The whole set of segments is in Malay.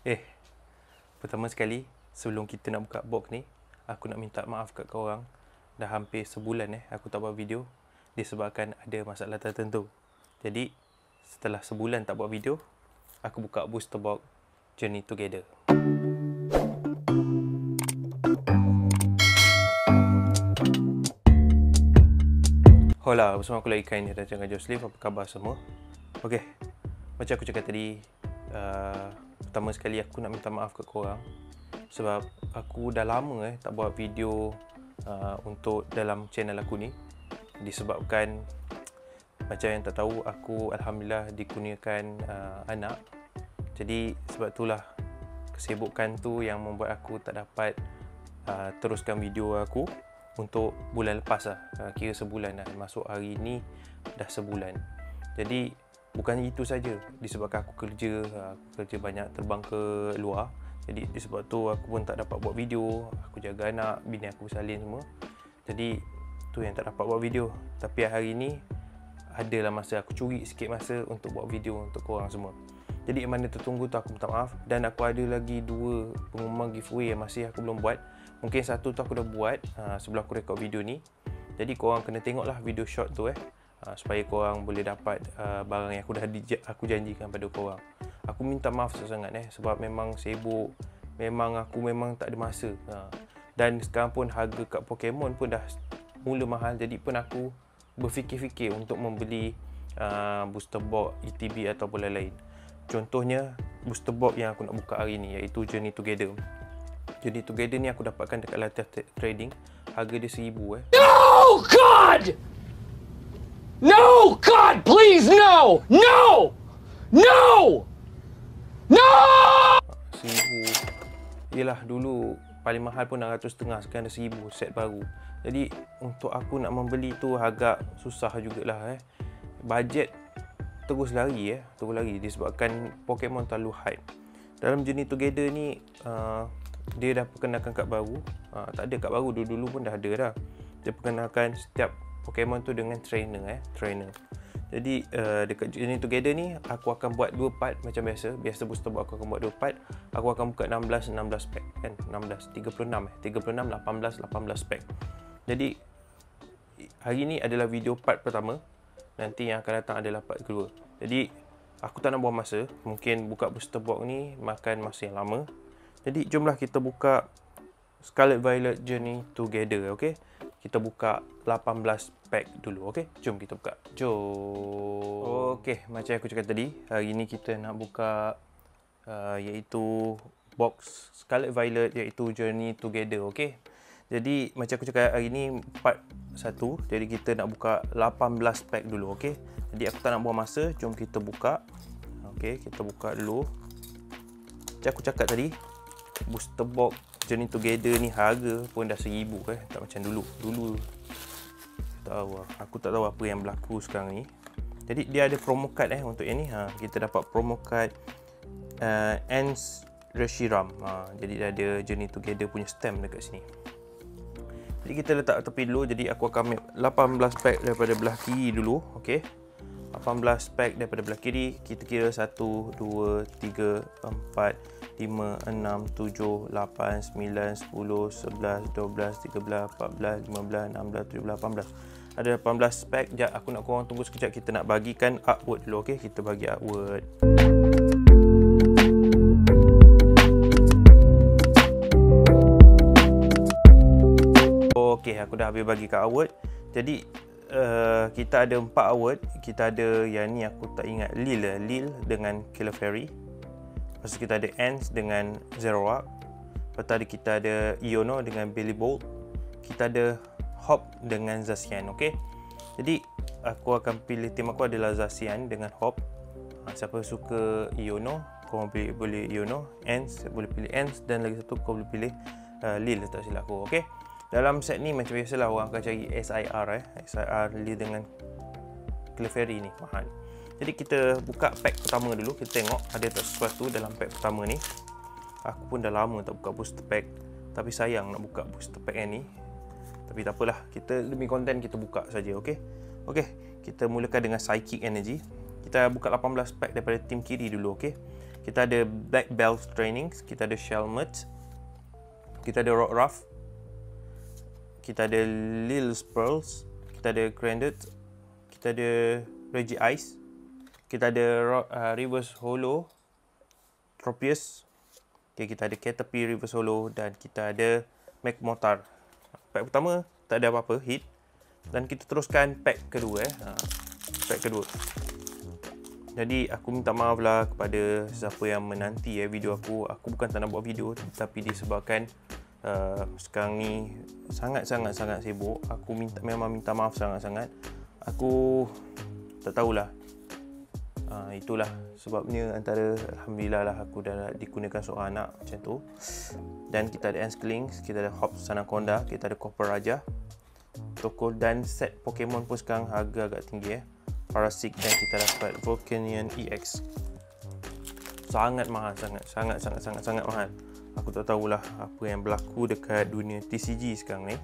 Eh, pertama sekali, sebelum kita nak buka box ni, aku nak minta maaf kat korang. Dah hampir sebulan aku tak buat video disebabkan ada masalah tertentu. Jadi, setelah sebulan tak buat video, aku buka booster box Journey Together. Hola, bersama aku lagi Kain dan Jangan Josleaf. Apa khabar semua? Okey, macam aku cakap tadi, pertama sekali aku nak minta maaf ke korang sebab aku dah lama tak buat video untuk dalam channel aku ni, disebabkan macam yang tak tahu, aku alhamdulillah dikurniakan anak. Jadi sebab itulah kesibukan tu yang membuat aku tak dapat teruskan video aku untuk bulan lepas lah. Kira sebulan dah, masuk hari ni dah sebulan. Jadi bukan itu saja, disebabkan aku kerja banyak, terbang ke luar. Jadi disebab tu aku pun tak dapat buat video. Aku jaga anak, bini aku bersalin semua. Jadi tu yang tak dapat buat video. Tapi hari ni adalah masa, aku curi sikit masa untuk buat video untuk korang semua. Jadi mana tertunggu tu aku minta maaf. Dan aku ada lagi 2 pengumuman giveaway yang masih aku belum buat. Mungkin satu tu aku dah buat sebelum aku rekod video ni. Jadi korang kena tengoklah video short tu supaya korang boleh dapat barang yang aku janjikan pada korang. Aku minta maaf sangat sebab memang sibuk. Aku memang tak ada masa. Dan sekarang pun harga kat Pokemon pun dah mula mahal. Jadi pun aku berfikir-fikir untuk membeli booster box ETB ataupun lain-lain. Contohnya booster box yang aku nak buka hari ni, iaitu Journey Together. Journey Together ni aku dapatkan dekat Lattice Trading. Harga dia RM1,000 No, God! No, God, please, no! No! No! No! RM1,000. Yelah, dulu paling mahal pun RM600, sekarang dah RM1,000 set baru. Jadi untuk aku nak membeli tu agak susah jugalah. Bajet terus lari disebabkan Pokemon terlalu hype. Dalam Journey Together ni dia dah perkenalkan kad baru. Tak ada kad baru, dulu pun dah ada dah. Dia perkenalkan setiap Pokemon tu dengan trainer. Jadi dekat Journey Together ni aku akan buat 2 part macam biasa. Biasa booster box aku akan buat 2 part. Aku akan buka 16 pack kan. 36 18 pack. Jadi hari ni adalah video part pertama. Nanti yang akan datang adalah part kedua. Jadi aku tak nak buang masa. Mungkin buka booster box ni makan masa yang lama. Jadi jomlah kita buka Scarlet Violet Journey Together, okey? Kita buka 18 pack dulu, okey? Jom kita buka. Jom. Okey, macam aku cakap tadi, hari ni kita nak buka iaitu box Scarlet Violet iaitu Journey Together, okey? Jadi macam aku cakap, hari ni part 1. Jadi kita nak buka 18 pack dulu, okey? Jadi aku tak nak buang masa, jom kita buka. Okey, kita buka dulu. Macam aku cakap tadi, booster box Journey Together ni harga pun dah RM1,000 tak macam dulu. Aku tak tahu apa yang berlaku sekarang ni. Jadi dia ada promo card untuk yang ni. Kita dapat promo card Ants Reshiram. Jadi dia ada Journey Together punya stamp dekat sini. Jadi kita letak tepi dulu. Jadi aku akan ambil 18 pack daripada belah kiri dulu, okey. 18 pack daripada belah kiri. Kita kira 1 2 3 4 5, 6, 7, 8, 9, 10, 11, 12, 13, 14, 15, 16, 17, 18. Ada 18 pack. Sekejap, aku nak korang tunggu sekejap. Kita nak bagikan artwork dulu, okey? Kita bagi artwork. Okey, aku dah habis bagi kat artwork. Jadi kita ada 4 artwork. Kita ada yang ni aku tak ingat. Lil dengan Clefairy. Lepas tu kita ada Ants dengan Zoroark. Lepas tu kita ada Iono dengan Bellibolt. Kita ada Hop dengan Zacian, okey. Jadi aku akan pilih, tim aku adalah Zacian dengan Hop. Siapa suka Iono, kau boleh Iono. Ants, boleh pilih Ants. Dan lagi satu kau boleh pilih Lil, tak silap aku, okey. Dalam set ni macam biasalah orang akan cari SIR SIR Lil dengan Clefairy ni mahal. Jadi kita buka pack pertama dulu. Kita tengok ada tak sesuatu dalam pack pertama ni. Aku pun dah lama tak buka booster pack. Tapi sayang nak buka booster pack yang ni. Tapi tak apalah. Kita demi konten kita buka saja, okey. Okey, kita mulakan dengan Psychic Energy. Kita buka 18 pack daripada tim kiri dulu, okey. Kita ada Black Belt Trainings, kita ada Shell Merge, kita ada Rock Ruff, kita ada Lil's Pearls, kita ada Granded, kita ada Reggie Ice, kita ada Reverse Holo Tropius, kita ada Caterpie Reverse Holo, dan kita ada Magmortar. Pack pertama tak ada apa-apa hit, dan kita teruskan pack kedua pack kedua. Jadi aku minta maaf lah kepada siapa yang menanti video aku. Aku bukan tak nak buat video, tapi disebabkan sekarang ni sangat sibuk. Aku memang minta maaf sangat-sangat. Aku tak tahulah. Itulah sebabnya antara alhamdulillah lah aku dah digunakan seorang anak macam tu. Dan kita ada Ansklings, kita ada Hops Anaconda, kita ada Copper Raja, Toko, dan set Pokemon pun sekarang harga agak tinggi Parasect, dan kita dapat Volcanion EX. Sangat mahal, sangat mahal. Aku tak tahulah apa yang berlaku dekat dunia TCG sekarang ni.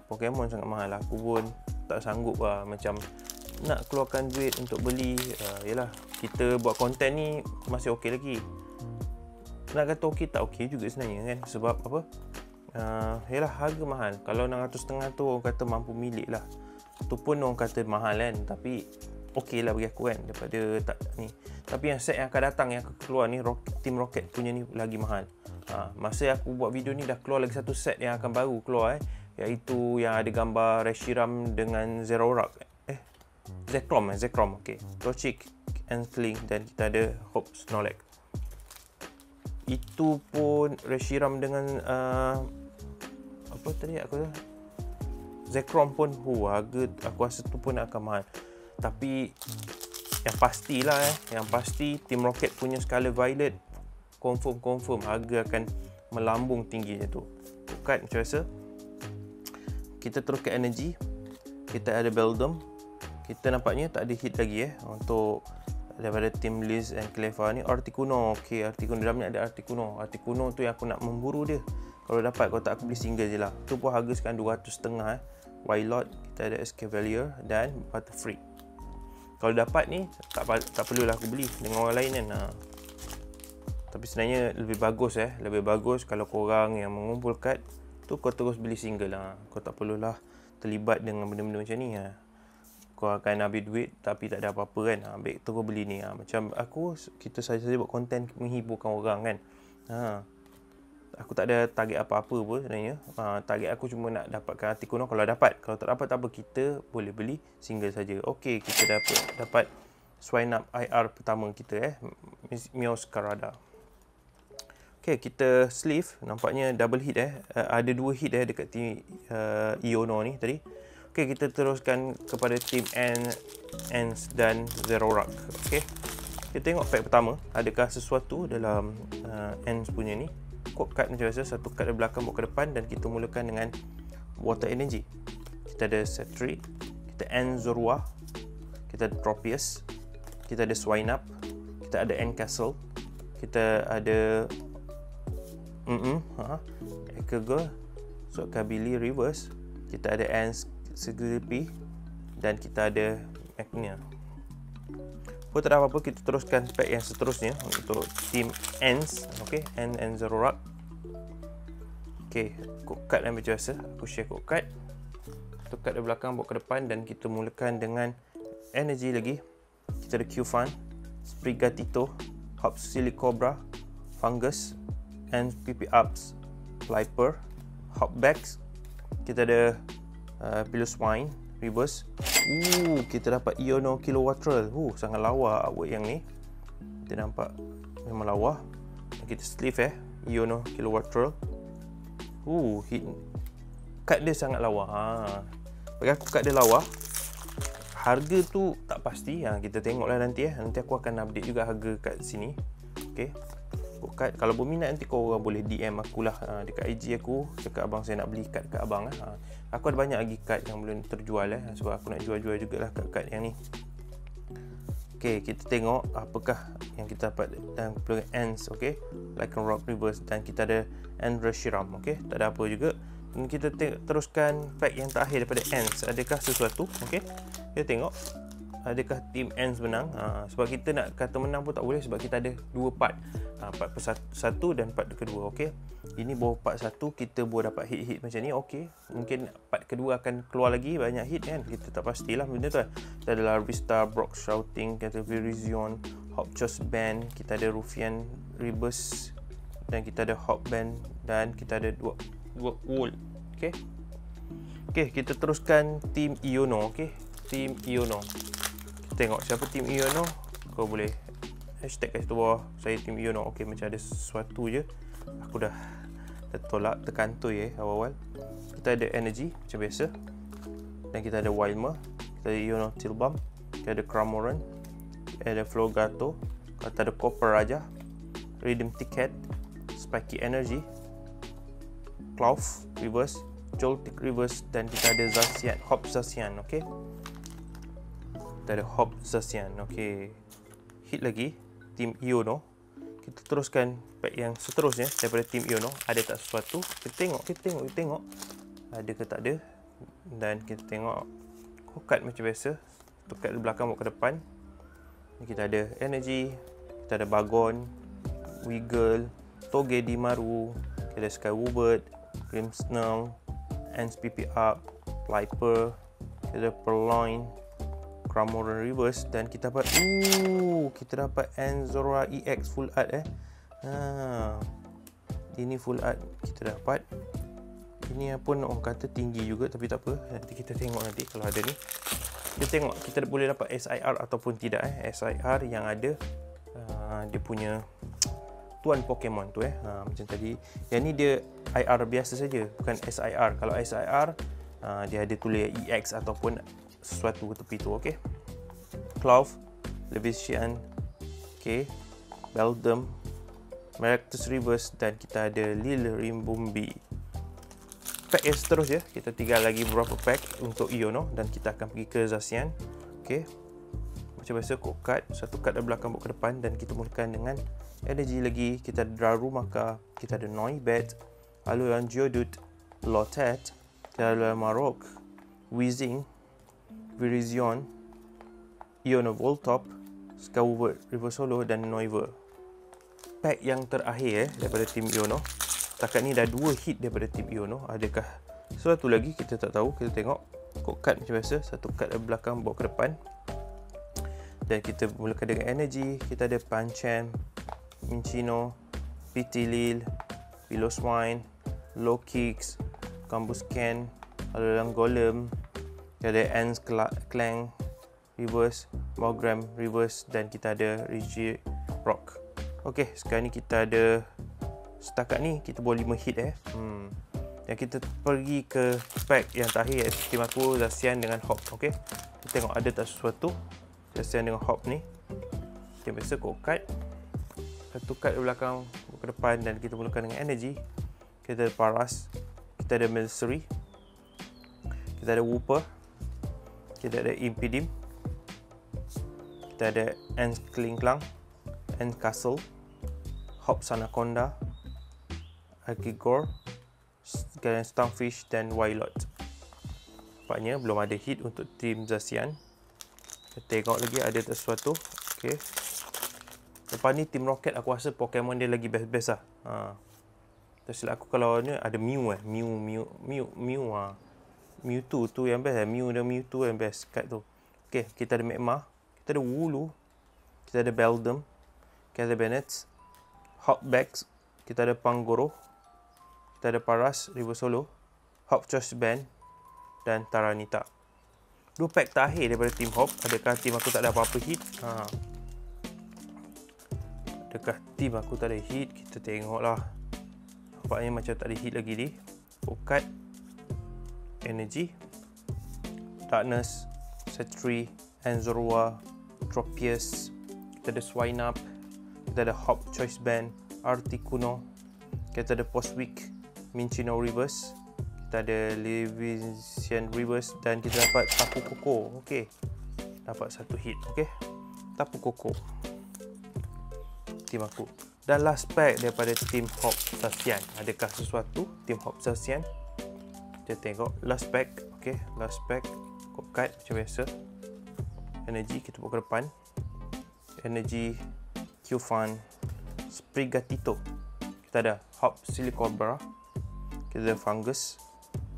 Pokemon sangat mahal. Aku pun tak sanggup lah macam nak keluarkan duit untuk beli. Yalah, kita buat konten ni masih okey lagi. Nak kata okey tak okey juga sebenarnya kan. Sebab apa? Yalah, harga mahal. Kalau 650 tu orang kata mampu milik lah. Tu pun orang kata mahal kan, tapi okey lah bagi aku kan, daripada tak ni. Tapi yang set yang akan datang, yang akan keluar ni, Team Rocket punya ni lagi mahal. Masa aku buat video ni dah keluar lagi satu set yang akan baru keluar iaitu yang ada gambar Reshiram dengan Zeraora. Zekrom okey. Torchic, Ansling, dan kita ada Hope Snorlax. Itu pun Reshiram dengan apa tadi aku Zekrom pun harga aku rasa tu pun akan mahal. Tapi yang pastilah yang pasti Team Rocket punya Scarlet Violet confirm harga akan melambung tinggi tu. Bukan macam biasa. Kita terus ke energy. Kita ada Beldum. Kita nampaknya tak ada hit lagi untuk daripada Team Liz and Cleffa ni. Articuno. Okey, Articuno dalamnya ada Articuno. Articuno tu yang aku nak memburu dia. Kalau dapat, kalau tak aku beli single je lah. Tu pun harga sekarang 200.5 Wildlord, kita ada Escavalier dan Butterfree. Kalau dapat ni tak perlulah aku beli dengan orang lain kan. Tapi sebenarnya lebih bagus kalau korang yang mengumpul kad tu kau terus beli single lah. Kau tak perlulah terlibat dengan benda-benda macam ni. Kau akan habis duit tapi tak ada apa-apa kan. Ambil terus beli ni. Macam aku, kita saja buat konten menghiburkan orang kan. Aku tak ada target apa-apa pun sebenarnya. Target aku cuma nak dapatkan Articuno kalau dapat. Kalau tak dapat tak apa, kita boleh beli single saja. Okey, kita dapat Swine Up IR pertama kita Meowscarada. Okey, kita sleeve. Nampaknya double hit ada 2 hit dekat team Iono ni tadi. Okey, kita teruskan kepada team Ants dan Zeraora. Okey. Kita tengok pack pertama, adakah sesuatu dalam Ants punya ni. Quote card macam biasa, satu card dari belakang bawa ke depan, dan kita mulakan dengan Water Energy. Kita ada Setri, kita Anzorua, kita ada Tropius, kita ada Swine Up, kita ada Castle, kita ada Ekegor, Sokabili Reverse, kita ada Ansgrippy, dan kita ada Magnia. Kalau tak ada apa-apa, kita teruskan pack yang seterusnya untuk team Ants. Okey, and Zeraora. Okey, code card yang macam biasa. Aku share code card. Satu card dari belakang bawa ke depan, dan kita mulakan dengan energy lagi. Kita ada Q-Fan, Sprigatito, Hop Silicobra, Fungus, and PP Ups, Flyper, Hopbacks. Kita ada Piloswine Reverse. Kita dapat Iono Kilowattrel. Sangat lawa artwork yang ni. Kita nampak memang lawa. Kita sleeve Iono Kilowattrel. Hit. Kad dia sangat lawa. Bagi aku kad dia lawa. Harga tu tak pasti. Kita tengoklah nanti Nanti aku akan update juga harga kat sini. Okey. Kad, kalau berminat nanti kau boleh DM akulah dekat IG aku, cakap abang saya nak beli kad kat abang. Aku ada banyak lagi kad yang belum terjual sebab aku nak jual-jual jugalah kad yang ni. Okey, kita tengok apakah yang kita dapat dalam pelbagai Ants. Okey, Lycanroc Reverse, dan kita ada Reshiram. Okey, tak ada apa juga. Dan kita teruskan pack yang terakhir daripada Ants. Adakah sesuatu? Okey, kita tengok. adakah Team Ants menang? Sebab kita nak kata menang pun tak boleh, sebab kita ada 2 part. Part satu dan part kedua. Okey. Ini baru part 1, kita baru dapat hit-hit macam ni. Okey. Mungkin part kedua akan keluar lagi banyak hit kan. Kita tak pastilah benda tu kan. Kita ada Larvista, Brock Shouting, kita Virizion, Hopchos Band, kita ada Ruffian Rebus, dan kita ada Hop Band, dan kita ada dua Wool. Okey. Okey, kita teruskan Team Iono. Okey. Team Iono. Kita tengok siapa Team Iono. Kau boleh hashtag kat situ bawah, saya Team Iono. Okey, macam ada sesuatu je. Aku dah tertolak, terkantoi awal-awal. Kita ada Energy macam biasa. Dan kita ada Wilmer, kita ada Iono Tilbum, kita ada Cramoran, kita ada Flogato, kita ada Copper Raja, Rhythm Ticket, Spiky Energy, Clough Reverse, Joltik Reverse, dan kita ada Zacian, Hop Zacian. Okey. Kita ada Hop Zacian. Okey. Hit lagi Team Iono. Kita teruskan pack yang seterusnya daripada Team Iono. Ada tak sesuatu? Kita tengok. Ada ke tak ada? Dan kita tengok card macam biasa. Satu card di belakang bawa ke depan. Kita ada Energy, kita ada Bagon, Wiggle, Togedimaru, kita ada Skyward, Grimmsnarl, Ants PP Up, Flyper, kita ada Purloin, Cramoran Reverse, dan kita dapat kita dapat Anzora EX full art ini full art kita dapat. Ini pun orang kata tinggi juga, tapi tak apa, nanti kita tengok nanti kalau ada ni. Kita tengok kita boleh dapat SIR ataupun tidak. SIR yang ada dia punya tuan Pokemon tu macam tadi. Yang ni dia IR biasa saja, bukan SIR. Kalau SIR dia ada tulis EX ataupun sesuatu ke tepi tu. Okey. Clough, Levisian, okey, Beldum, Maractus Reverse, dan kita ada Lil Rimbombi. Pack yang seterusnya, kita tinggal lagi beberapa pack untuk Iono dan kita akan pergi ke Zacian. Okey. Macam biasa, code card, satu card dari belakang bawa ke depan, dan kita mulakan dengan Energy lagi. Kita ada Darumaka, kita ada Noibat, Alolan Geodude, Lotet, kita ada Marok, Weezing, Virizion, Iono Voltop, Skyward Reverse Holo, dan Noiver. Pack yang terakhir daripada Team Iono. Setakat ni dah 2 hit daripada Team Iono. Adakah sesuatu lagi? Kita tak tahu. Kita tengok code card macam biasa. Satu card dari belakang bawa ke depan. Dan kita mulakan dengan Energy. Kita ada Pancham, Minccino, Pitilil, Piloswine, Low-Kicks, Cambuscan, Alolan Golem, kita ada Ants Clang Reverse, Mogram Reverse, dan kita ada Regirock. Okey, sekarang ni kita ada, setakat ni kita boleh 5 hit Dan kita pergi ke pack yang terakhir, iaitu team aku Zacian dengan Hop. Okey, kita tengok ada tak sesuatu Zacian dengan Hop ni. Macam biasa, code card, satu card di belakang ke depan, dan kita mulakan dengan Energy. Kita ada Paras, kita ada Milcery, kita ada Wooper, kita ada Impidim, kita ada Ants Klinklang, Ants Castle, Hop Anaconda, Akigor, Stunfish, dan Wylot. Nampaknya belum ada hit untuk tim Zacian. Kita tengok lagi ada sesuatu. Okey. Lepas ni Team Rocket aku rasa Pokemon dia lagi best-best lah. Tersilap aku kalau ni ada Mew Mewtwo tu yang best. Mew dan Mewtwo yang best kat tu. Okey, kita ada Magmar, kita ada Wooloo, kita ada Beldum, kita ada Bennett, Hopbax, kita ada Pangoro, kita ada Paras Reverse Holo, Hopchos Band, dan Taranita. 2 pack terakhir daripada Team Hop. Adakah tim aku tak ada apa-apa hit? Adakah tim aku tak ada hit? Kita tengoklah. Nampaknya macam tak ada hit lagi ni. Pokat, Energy, Darkness, Setri, Anzorua, Tropius, kita ada Swinub, kita ada Hop Choice Band, Articuno, kita ada Postweek, Minccino Reverse, kita ada Levisian Reverse, dan kita dapat Tapu Koko. Okey, dapat satu hit. Okey, Tapu Koko tim aku. Dan last pack daripada Team Hop Zacian. Adakah sesuatu Team Hop Zacian? Kita tengok last pack. Okey, last pack code card macam biasa. Energy kita bawa ke depan. Energy, Q-Fan, Sprigatito. Kita ada Hop Silicobra. Kita ada Fungus,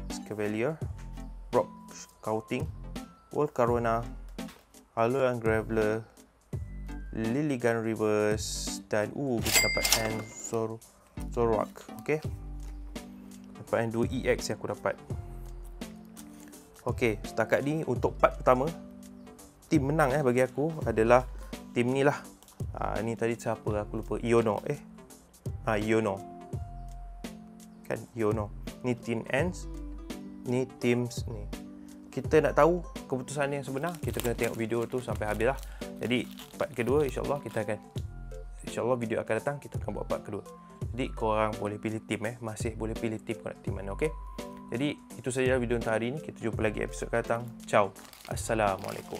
Scavalier, Rock Scouting, Volcarona, Alolan Graveler, Lilligan Reverse dan kita dapat Zoroark. Okey. Dapat 2 EX yang aku dapat. Okey, setakat ni untuk part pertama, tim menang bagi aku adalah tim ni lah. Ni tadi siapa aku lupa. Iono. Iono. Kan Iono. Ni Team Ants. Ni Teams ni. Kita nak tahu keputusan yang sebenar, kita kena tengok video tu sampai habis lah. Jadi part kedua insya-Allah video akan datang kita akan buat part kedua. Jadi korang boleh pilih tim masih boleh pilih tim korang nak tim mana, okey? Jadi itu saja video untuk hari ini. Kita jumpa lagi episod akan datang. Ciao. Assalamualaikum.